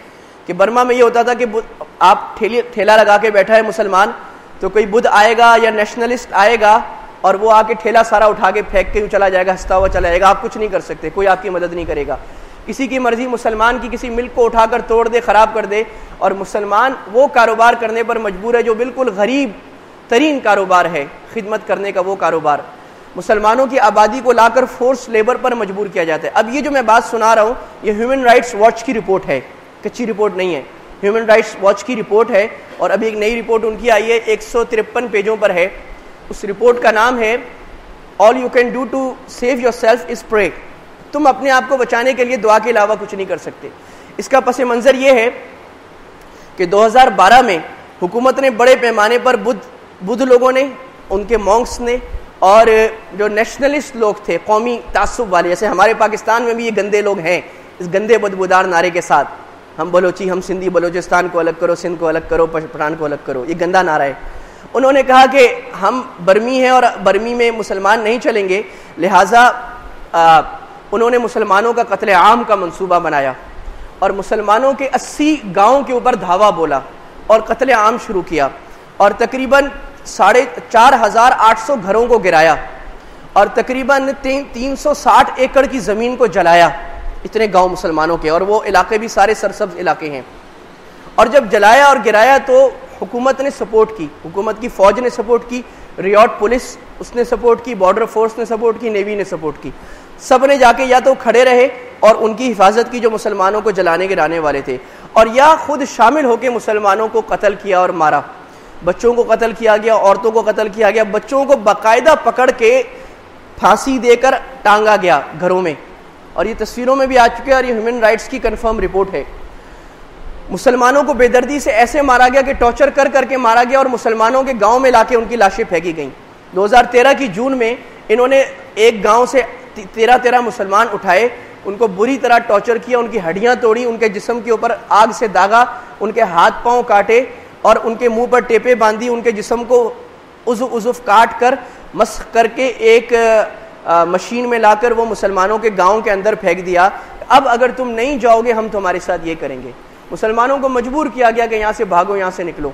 کہ برما میں یہ ہوتا تھا کہ آپ ٹھیلا لگا کے بیٹھا ہے مسلمان، تو کوئی بدھ آئے گا یا نیشنلسٹ آئے گا اور وہ آ کے ٹھیلا سارا اٹھا کے پھینک کے چلا جائے گا، ہنستا ہوا چلا جائے گا، آپ کچھ نہیں کر سکتے، کوئی آپ کی مدد نہیں کرے گا۔ کسی کی مرضی مسلمان کی کسی ملک کو اٹھا کر توڑ دے، خراب کر دے، اور مسلمان وہ کاروبار کرنے پر مجبور ہے جو بالکل غریب ترین کاروبار ہے، خدمت کرنے کا وہ کاروبار۔ مسلمانوں کی آبادی کو لا کر فورس لیبر پر مجبور کیا جاتا ہے۔ اب یہ جو میں بات سنا رہا ہوں یہ ہیومن رائٹس واچ کی رپورٹ ہے، کچی رپورٹ نہیں ہے، ہیومن رائٹس واچ کی رپورٹ ہے، اور ابھی ایک نئی رپورٹ ان کی آئی ہے، 153 پیجوں پر ہے۔ اس رپورٹ کا نام ہے All you can do to save yourself is pray۔ تم اپنے آپ کو بچانے کے لیے دعا کے علاوہ کچھ نہیں کر سکتے۔ اس کا پس منظر یہ ہے کہ 2012 میں حکومت نے بڑے پیمانے پر بدھ لوگوں نے، ان کے مونکس نے، اور جو نیشنلسٹ لوگ تھے قومی تعصب والے، جیسے ہمارے پاکستان میں بھی یہ گندے لوگ ہیں، اس گندے بدبودار نعرے کے ساتھ، ہم بلوچی، ہم سندھی، بلوچستان کو الگ کرو، سندھ کو الگ کرو، پٹھان کو الگ کرو، یہ گندا نعرہ ہے۔ انہوں نے کہا کہ ہم برمی ہیں اور برمی میں مسلمان نہیں چلیں گے، لہٰذا انہوں نے مسلمانوں کا قتل عام کا منصوبہ بنایا اور مسلمانوں کے 80 گاؤں کے اوپر دھاوا بولا اور قتل عام شروع کیا، اور تقریباً 4,800 گھروں کو گرایا اور تقریباً 360 ایکڑ کی زمین کو جلایا، اتنے گاؤں مسلمانوں کے، اور وہ علاقے بھی سارے سرسبز علاقے ہیں۔ اور جب جلایا اور گرایا تو حکومت نے سپورٹ کی، حکومت کی فوج نے سپورٹ کی، ریاٹ پولیس اس نے سپورٹ کی، بارڈر فورس نے سپورٹ کی، نیوی نے سپورٹ کی، سب نے جا کے یا تو کھڑے رہے اور ان کی حفاظت کی جو مسلمانوں کو جلانے گرانے والے تھے، اور یا خود شامل ہو کے مسلمانوں کو قتل کیا اور مارا۔ بچوں کو قتل کیا گیا، عورتوں کو قتل کیا گیا، بچوں کو باقاعدہ پکڑ کے پھانسی دے کر ٹانگا گیا گھروں میں، اور یہ تصویروں میں بھی آ چکے ہیں، اور یہ ہیومن رائٹس کی کنفرم رپورٹ ہے۔ مسلمانوں کو بے دردی سے ایسے مارا گیا کہ ٹارچر کر کر کے مارا گیا، اور مسلمانوں کے گاؤں میں لا کے ان کی لاشیں پھینکی گئیں۔ 2013 کی جون میں انہوں نے ایک گاؤں سے 13 مسلمان اٹھائے، ان کو بری طرح ٹارچر کیا، ان کی ہڈیاں توڑی، ان کے جسم کے اوپر آگ سے داغا، ان کے ہاتھ پاؤں کاٹے اور ان کے منہ پر ٹیپیں باندھی، ان کے جسم کو عضو کاٹ کر مسخ کر کے ایک مشین میں لا کر وہ مسلمانوں کے گاؤں کے اندر پھینک دیا۔ اب اگر تم نہیں جاؤ گے ہم تمہارے ساتھ یہ کریں گے۔ مسلمانوں کو مجبور کیا گیا کہ یہاں سے بھاگو، یہاں سے نکلو۔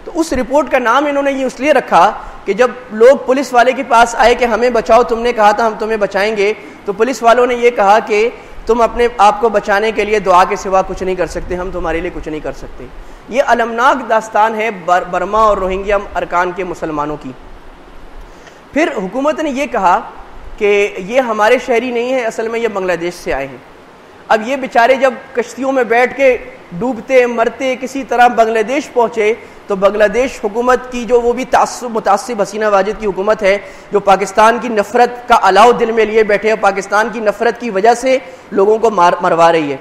تو اس رپورٹ کا نام انہوں نے یہ اس لیے رکھا کہ جب لوگ پولیس والے کے پاس آئے کہ ہمیں بچاؤ، تم نے کہا تھا ہم تمہیں بچائیں گے، تو پولیس والوں نے یہ کہا کہ تم اپنے آپ کو بچانے کے لیے دعا کے سوا کچھ نہیں کر سکتے، ہم تمہارے لیے کچھ نہیں کر سکتے۔ یہ المناک داستان ہے برما اور روہنگیا ارکان کے مسلمانوں کی۔ پھر حکومت نے یہ کہا کہ یہ ہمارے شہری نہیں ہیں، اصل میں یہ بنگلہ دیش سے آئے ہیں۔ اب یہ بیچارے جب کشتیوں میں بیٹھ کے ڈوبتے مرتے کسی طرح بنگلہ دیش پہنچے تو بنگلہ دیش حکومت کی جو وہ بھی متعصب حسینہ واجد کی حکومت ہے، جو پاکستان کی نفرت کا الاؤ دل میں لیے بیٹھے ہیں، پاکستان کی نفرت کی وجہ سے لوگوں کو مروا رہی ہے،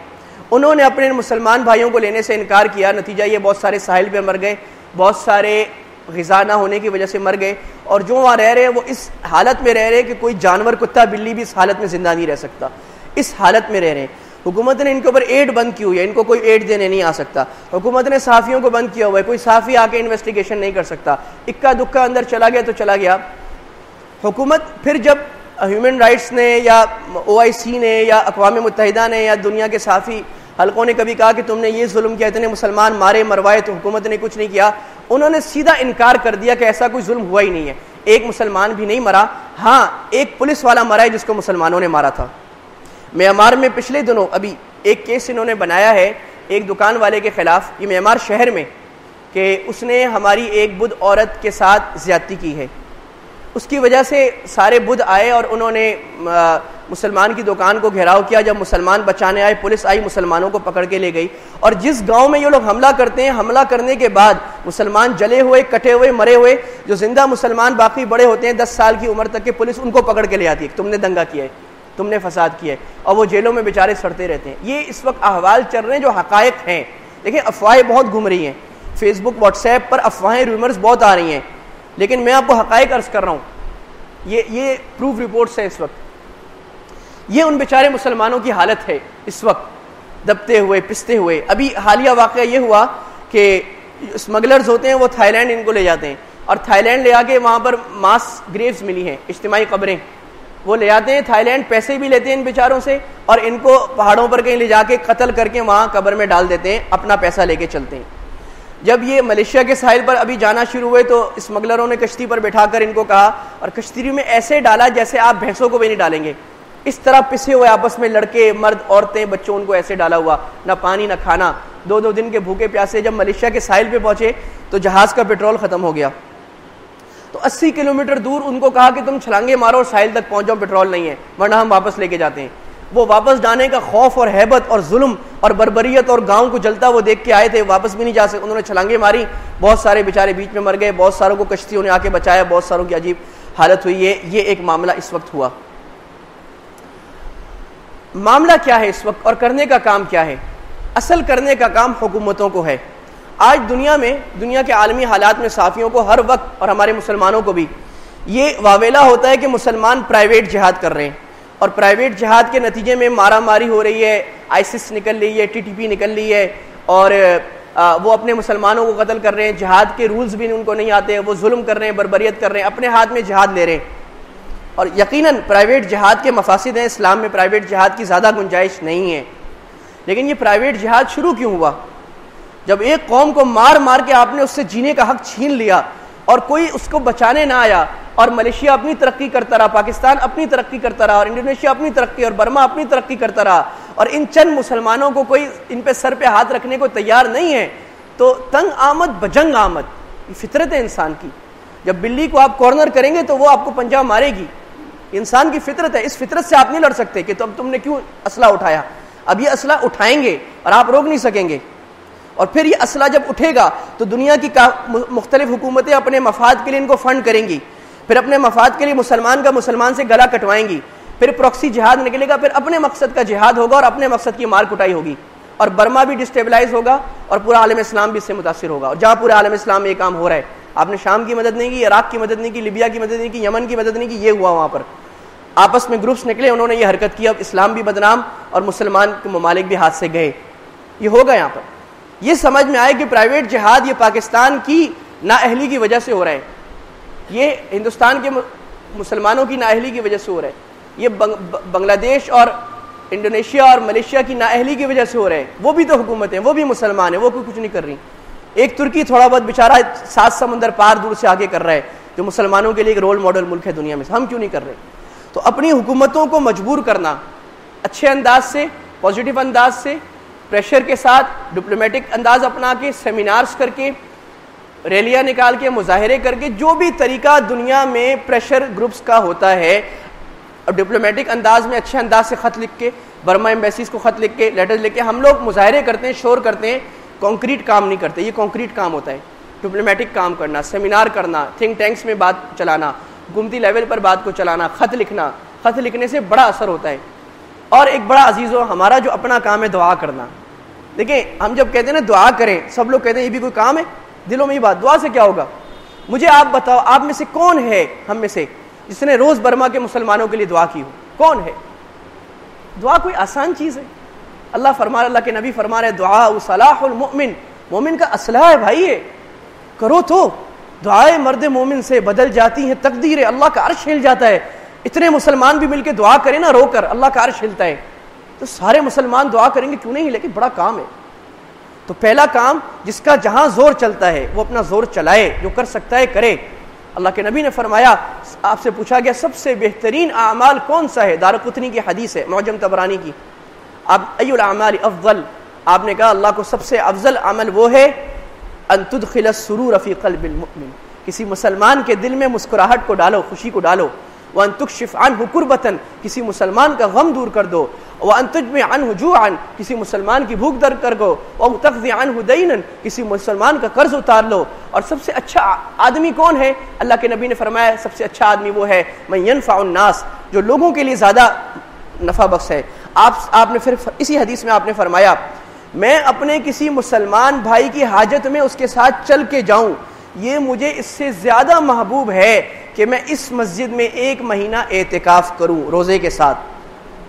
انہوں نے اپنے مسلمان بھائیوں کو لینے سے انکار کیا۔ نتیجہ یہ بہت سارے ساحل پہ مر گئے، بہت سارے غذا نہ ہونے کی وجہ سے مر گئے، اور جو وہاں رہ رہے ہیں وہ اس حالت میں رہ رہے ہیں کہ کوئی جانور کتا بلی بھی اس حالت میں زندہ نہیں رہ سکتا، اس حالت میں رہ رہے ہیں۔ حکومت نے ان کے اوپر ایڈ بند کی ہوئی ہے، ان کو کوئی ایڈ دینے نہیں آ سکتا۔ حکومت نے صحافیوں کو بند کیا ہوا ہے، کوئی صحافی آ کے انویسٹیگیشن نہیں کر سکتا، اکا دکا اندر چلا گیا تو چلا گیا۔ حکومت پھر جب ہیومن رائٹس نے یا OIC نے یا اقوام متحدہ نے یا دنیا کے صحافی حلقوں نے کبھی کہا کہ تم نے یہ ظلم کیا، اتنے مسلمان مارے مروائے، تو حکومت نے کچھ نہیں کیا، انہوں نے سیدھا انکار کر دیا کہ ایسا کوئی ظلم ہوا ہی نہیں ہے، ایک مسلمان بھی نہیں مرا، ہاں ایک پولیس والا مرا ہے جس کو مسلمانوں نے مارا تھا۔ میانمار میں پچھلے دنوں ابھی ایک کیس انہوں نے بنایا ہے ایک دکان والے کے خلاف، یہ میانمار شہر میں، کہ اس نے ہماری ایک بدھ عورت کے ساتھ زیادتی کی ہے، اس کی وجہ سے سارے بدھ آئے اور انہوں نے مسلمان کی دکان کو گھیراؤ کیا۔ جب مسلمان بچانے آئے، پولیس آئی، مسلمانوں کو پکڑ کے لے گئی، اور جس گاؤں میں یہ لوگ حملہ کرتے ہیں، حملہ کرنے کے بعد مسلمان جلے ہوئے، کٹے ہوئے، مرے ہوئے، جو زندہ مسلمان باقی بڑے ہوتے ہیں 10 سال کی عمر تک کے، پولیس ان کو پکڑ کے لے آتی ہے، تم نے دنگا کیا ہے، تم نے فساد کیا ہے، اور وہ جیلوں میں بیچارے سڑتے رہتے ہیں۔ یہ اس وقت احوال چل رہے ہیں جو حقائق ہیں۔ دیکھیں افواہیں بہت گھوم رہی ہیں فیس بک واٹس ایپ پر افواہیں ریومرز بہت آ رہی ہیں، لیکن میں آپ کو حقائق عرض کر رہا ہوں، یہ پروف رپورٹس ہیں اس وقت. یہ ان بیچارے مسلمانوں کی حالت ہے اس وقت، دبتے ہوئے پستے ہوئے. ابھی حالیہ واقعہ یہ ہوا کہ اسمگلرز ہوتے ہیں وہ تھائی لینڈ ان کو لے جاتے ہیں، اور تھائی لینڈ لے آ کے وہاں پر ماس گریوز ملی ہیں، اجتماعی قبریں، وہ لے آتے ہیں تھائی لینڈ، پیسے بھی لیتے ہیں ان بیچاروں سے، اور ان کو پہاڑوں پر کہیں لے جا کے قتل کر کے وہاں قبر میں ڈال دیتے ہیں، اپنا پیسہ لے کے چلتے ہیں. جب یہ ملیشیا کے ساحل پر ابھی جانا شروع ہوئے تو اسمگلروں نے کشتی پر بٹھا کر ان کو کہا، اور کشتی میں ایسے ڈالا جیسے آپ بھینسوں کو بھی نہیں ڈالیں گے، اس طرح پسے ہوئے آپس میں لڑکے مرد عورتیں بچوں، ان کو ایسے ڈالا ہوا، نہ پانی نہ کھانا، 2 دن کے بھوکے پیاسے. جب ملیشیا کے ساحل پہ پہنچے تو جہاز کا پیٹرول ختم ہو گیا، تو 80 کلومیٹر دور ان کو کہا کہ تم چھلانگے مارو اور ساحل تک پہنچ جاؤ، پیٹرول نہیں ہے ورنہ ہم واپس لے کے جاتے ہیں. وہ واپس جانے کا خوف اور ہیبت اور ظلم اور بربریت اور گاؤں کو جلتا وہ دیکھ کے آئے تھے، واپس بھی نہیں جا سکتے. انہوں نے چھلانگے ماری، بہت سارے بیچارے بیچ میں مر گئے، بہت ساروں کو کشتیوں نے آ کے بچایا، بہت ساروں کی عجیب حالت ہوئی ہے. یہ ایک معاملہ اس وقت ہوا. معاملہ کیا ہے اس وقت اور کرنے کا کام کیا ہے؟ اصل کرنے کا کام حکومتوں کو ہے. آج دنیا کے عالمی حالات میں صحافیوں کو ہر وقت اور ہمارے مسلمانوں کو بھی یہ واویلا ہوتا ہے کہ مسلمان پرائیویٹ جہاد کر رہے ہیں، اور پرائیویٹ جہاد کے نتیجے میں مارا ماری ہو رہی ہے، آئیسس نکل رہی ہے، TTP نکل رہی ہے، اور وہ اپنے مسلمانوں کو قتل کر رہے ہیں، جہاد کے رولز بھی ان کو نہیں آتے، وہ ظلم کر رہے ہیں، بربریت کر رہے ہیں، اپنے ہاتھ میں جہاد لے رہے ہیں. اور یقیناً پرائیویٹ جہاد کے مفاسد ہیں، اسلام میں پرائیویٹ جہاد کی زیادہ گنجائش نہیں ہے. لیکن یہ پرائیویٹ جہاد شروع کیوں ہوا؟ جب ایک قوم کو مار مار کے آپ نے اس سے جینے کا حق چھین لیا اور کوئی اس کو بچانے نہ آیا، اور ملیشیا اپنی ترقی کرتا رہا، پاکستان اپنی ترقی کرتا رہا، اور انڈونیشیا اپنی ترقی، اور برما اپنی ترقی کرتا رہا، اور ان چند مسلمانوں کو کوئی ان پہ سر پہ ہاتھ رکھنے کو تیار نہیں ہے، تو تنگ آمد بجنگ آمد، یہ فطرت ہے انسان کی. جب بلی کو آپ کارنر کریں گے تو وہ آپ کو پنجہ مارے گی، انسان کی فطرت ہے. اس فطرت سے آپ نہیں لڑ سکتے کہ تم نے کیوں اسلحہ اٹھایا. اب یہ اسلحہ اٹھائیں گے اور آپ روک نہیں سکیں گے، اور پھر یہ اسلحہ جب اٹھے گا تو دنیا کی مختلف حکومتیں اپنے مفاد کے لیے ان کو فنڈ کریں گی، پھر اپنے مفاد کے لیے مسلمان سے گلا کٹوائیں گی، پھر پروکسی جہاد نکلے گا، پھر اپنے مقصد کا جہاد ہوگا اور اپنے مقصد کی مار کٹائی ہوگی، اور برما بھی ڈسٹیبلائز ہوگا اور پورا عالم اسلام بھی اس سے متاثر ہوگا. اور جہاں پورے عالم اسلام میں یہ کام ہو رہا ہے، آپ نے شام کی مدد نہیں کی، عراق کی مدد نہیں کی، لیبیا کی مدد نہیں کی، یمن کی مدد نہیں کی، یہ ہوا وہاں پر آپس میں گروپس نکلے، انہوں نے یہ حرکت کی، اب اسلام بھی بدنام اور مسلمان کے ممالک بھی ہاتھ سے گئے. یہ ہوگا یہاں پر. یہ سمجھ میں آئے کہ پرائیویٹ جہاد یہ پاکستان کی نااہلی کی وجہ سے ہو رہا ہے، یہ ہندوستان کے مسلمانوں کی نااہلی کی وجہ سے ہو رہا ہے، یہ بنگلہ دیش اور انڈونیشیا اور ملیشیا کی نااہلی کی وجہ سے ہو رہا ہے. وہ بھی تو حکومتیں، وہ بھی مسلمان ہیں، وہ کوئی کچھ نہیں کر رہی. ایک ترکی تھوڑا بہت بیچارہ 7 سمندر پار دور سے آگے کر رہا ہے، جو مسلمانوں کے لیے ایک رول ماڈل ملک ہے دنیا میں، ہم کیوں نہیں کر رہے؟ تو اپنی حکومتوں کو مجبور کرنا اچھے انداز سے، پازیٹیو انداز سے، پریشر کے ساتھ، ڈپلومیٹک انداز اپنا کے، سیمینارز کر کے، ریلیاں نکال کے، مظاہرے کر کے، جو بھی طریقہ دنیا میں پریشر گروپس کا ہوتا ہے، اور ڈپلومیٹک انداز میں اچھے انداز سے خط لکھ کے، برما ایمبیسیز کو خط لکھ کے، لیٹر لکھ کے ہم لوگ مظاہرے کرتے ہیں، شور کرتے ہیں، کانکریٹ کام نہیں کرتے. یہ کانکریٹ کام ہوتا ہے، ڈپلومیٹک کام کرنا، سیمینار کرنا، تھنک ٹینکس میں بات چلانا، حکومتی لیول پر بات کو چلانا، خط لکھنا. خط لکھنے سے بڑا اثر ہوتا ہے. اور ایک بڑا عزیزو ہمارا جو اپنا کام ہے دعا کرنا. دیکھیں ہم جب کہتے ہیں نا دعا کریں، سب لوگ کہتے ہیں یہ بھی کوئی کام ہے، دلوں میں یہ بات، دعا سے کیا ہوگا؟ مجھے آپ بتاؤ، آپ میں سے کون ہے ہم میں سے جس نے روز برما کے مسلمانوں کے لیے دعا کی ہو؟ کون ہے؟ دعا کوئی آسان چیز ہے؟ اللہ کے نبی فرما رہے دعا صلاح المؤمن، مومن کا اسلحہ ہے بھائی. ہے کرو تو دعائیں مرد مومن سے بدل جاتی ہیں تقدیر، اللہ کا عرش ہل جاتا ہے. اتنے مسلمان بھی مل کے دعا کریں نا رو کر، اللہ کا عرش ہلتا ہے. تو سارے مسلمان دعا کریں گے کیوں نہیں ہلے؟ کہ بڑا کام ہے. تو پہلا کام جس کا جہاں زور چلتا ہے وہ اپنا زور چلائے، جو کر سکتا ہے کرے. اللہ کے نبی نے فرمایا، آپ سے پوچھا گیا سب سے بہترین اعمال کون سا ہے؟ دارقطنی کی حدیث ہے، معجم طبرانی کی. اب ای الاعمال افضل، آپ نے کہا اللہ کو سب سے افضل عمل وہ ہے ان تدخل السرور فی قلب المؤمن، کسی مسلمان کے دل میں مسکراہٹ کو ڈالو، خوشی کو ڈالو. وان تکشف عنہ کربۃ، کسی مسلمان کا غم دور کر دو. وان تجمع عنہ جوعا، کسی مسلمان کی بھوک دور کر دو. وتقضی عنہ دینا، کسی مسلمان کا قرض اتار لو. اور سب سے اچھا آدمی کون ہے؟ اللہ کے نبی نے فرمایا سب سے اچھا آدمی وہ ہے من ينفع الناس، جو لوگوں کے لیے زیادہ نفع بخش ہے. آپ نے پھر اسی حدیث میں آپ نے فرمایا میں اپنے کسی مسلمان بھائی کی حاجت میں اس کے ساتھ چل کے جاؤں، یہ مجھے اس سے زیادہ محبوب ہے کہ میں اس مسجد میں 1 مہینہ اعتکاف کروں روزے کے ساتھ۔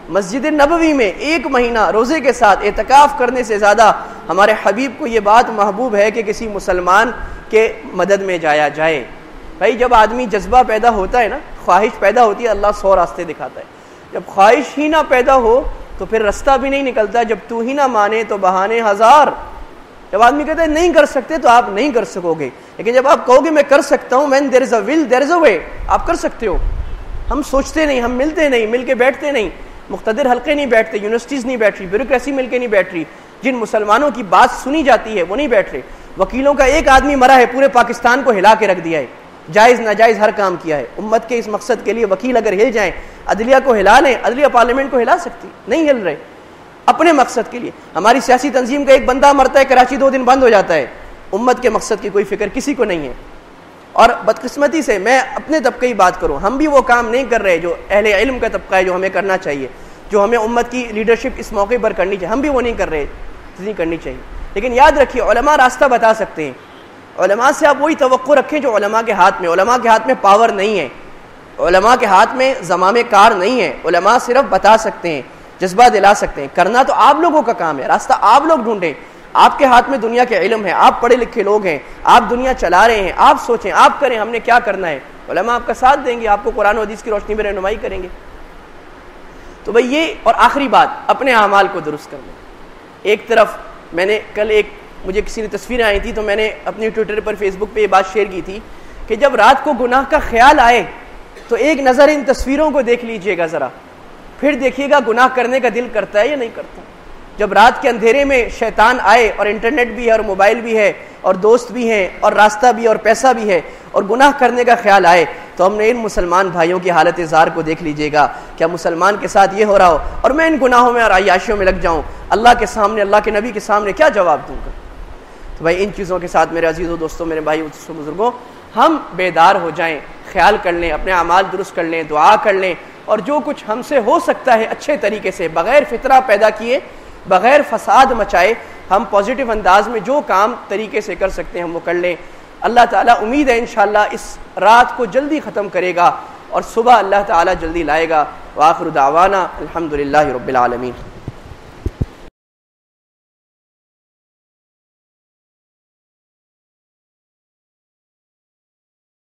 مسجد نبوی میں 1 مہینہ روزے کے ساتھ اعتکاف کرنے سے زیادہ ہمارے حبیب کو یہ بات محبوب ہے کہ کسی مسلمان کے مدد میں جایا جائے۔ بھائی جب آدمی جذبہ پیدا ہوتا ہے نا، خواہش پیدا ہوتی ہے، اللہ 100 راستے دکھاتا ہے۔ جب خواہش ہی نہ پیدا ہو تو پھر رستہ بھی نہیں نکلتا، جب تو ہی نہ مانے تو بہانے ہزار۔ جب آدمی کہتا ہے نہیں کر سکتے تو آپ نہیں کر سکو گے، لیکن جب آپ کہو گے میں کر سکتا ہوں، when there is a will there is a way، آپ کر سکتے ہو۔ ہم سوچتے نہیں، ہم ملتے نہیں، مل کے بیٹھتے نہیں، مقتدر حلقے نہیں بیٹھتے، یونیورسٹیز نہیں بیٹھ رہی، بیوروکریسی مل کے نہیں بیٹھ رہی، جن مسلمانوں کی بات سنی جاتی ہے وہ نہیں بیٹھ رہے۔ وکیلوں کا ایک آدمی مرا ہے، پورے پاکستان کو ہلا کے رکھ دیا ہے، جائز ناجائز ہر کام کیا ہے۔ امت کے اس مقصد کے لیے وکیل اگر ہل جائیں، عدلیہ کو ہلا لیں، عدلیہ پارلیمنٹ کو ہلا سکتی، نہیں ہل رہے اپنے مقصد کے لیے۔ ہماری سیاسی تنظیم کا ایک بندہ مرتا ہے، کراچی 2 دن بند ہو جاتا ہے، امت کے مقصد کی کوئی فکر کسی کو نہیں ہے۔ اور بدقسمتی سے میں اپنے طبقے کی بات کروں، ہم بھی وہ کام نہیں کر رہے جو اہل علم کا طبقہ ہے، جو ہمیں کرنا چاہیے، جو ہمیں امت کی لیڈرشپ اس موقع پر کرنی چاہیے، ہم بھی وہ نہیں کر رہے جتنی کرنی چاہیے۔ لیکن یاد رکھیے علماء راستہ بتا سکتے ہیں۔ علماء سے آپ وہی توقع رکھیں جو علماء کے ہاتھ میں، علماء کے ہاتھ میں پاور نہیں ہے، علماء کے ہاتھ میں زمام کار نہیں ہے، علماء صرف بتا سکتے ہیں، جذبہ دلا سکتے ہیں، کرنا تو آپ لوگوں کا کام ہے، راستہ آپ لوگ ڈھونڈیں۔ آپ کے ہاتھ میں دنیا کے علم ہے، آپ پڑھے لکھے لوگ ہیں، آپ دنیا چلا رہے ہیں، آپ سوچیں، آپ کریں ہم نے کیا کرنا ہے، علماء آپ کا ساتھ دیں گے، آپ کو قرآن و حدیث کی روشنی میں رہنمائی کریں گے۔ تو بھئی یہ، اور آخری بات اپنے اعمال کو درست کرنا۔ ایک طرف میں نے کل مجھے کسی نے تصویریں آئی تھی تو میں نے اپنی ٹویٹر پر فیس بک پہ یہ بات شیئر کی تھی کہ جب رات کو گناہ کا خیال آئے تو ایک نظر ان تصویروں کو دیکھ لیجئے گا ذرا، پھر دیکھیے گا گناہ کرنے کا دل کرتا ہے یا نہیں کرتا۔ جب رات کے اندھیرے میں شیطان آئے اور انٹرنیٹ بھی ہے اور موبائل بھی ہے اور دوست بھی ہیں اور راستہ بھی اور پیسہ بھی ہے اور گناہ کرنے کا خیال آئے تو ہم نے ان مسلمان بھائیوں کی حالت زار کو دیکھ لیجئے گا، کیا مسلمان کے ساتھ یہ ہو رہا ہو اور میں ان گناہوں میں اور عیاشیوں میں لگ جاؤں، اللہ کے سامنے، اللہ کے نبی کے سامنے کیا جواب دوں گا۔ تو بھائی ان چیزوں کے ساتھ میرے عزیزوں، دوستوں، میرے بھائی بزرگوں، ہم بیدار ہو جائیں، خیال کر لیں، اپنے اعمال درست کر لیں، دعا کر لیں، اور جو کچھ ہم سے ہو سکتا ہے اچھے طریقے سے، بغیر فتنہ پیدا کیے، بغیر فساد مچائے، ہم پازیٹیو انداز میں جو کام طریقے سے کر سکتے ہیں ہم وہ کر لیں۔ اللہ تعالیٰ امید ہے انشاءاللہ اس رات کو جلدی ختم کرے گا اور صبح اللہ تعالیٰ جلدی لائے گا۔ وآخر دعوانا الحمدللہ رب العالمین۔